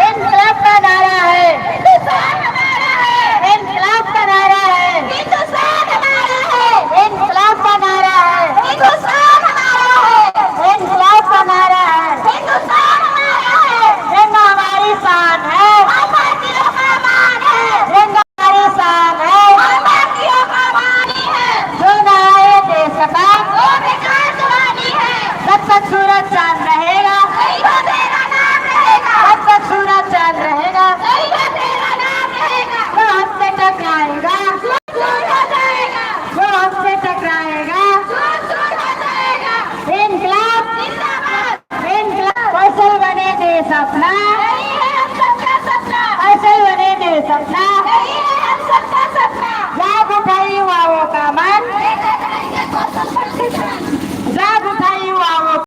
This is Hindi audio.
इनकलाब का नारा है, इनकलाब का नारा है, इनकलाब का नारा है, इनकलाब का नारा है। जंग हमारी शान है, जंग हमारी शान है। जो न आए देश का जब तक सूरज चांद रहेगा, जब तक सूरज चांद रहेगा, वो हमसे टकराएगा, वो हमसे टकराएगा। इनकलाब, इनकलाब, कौशल बने देश अपना,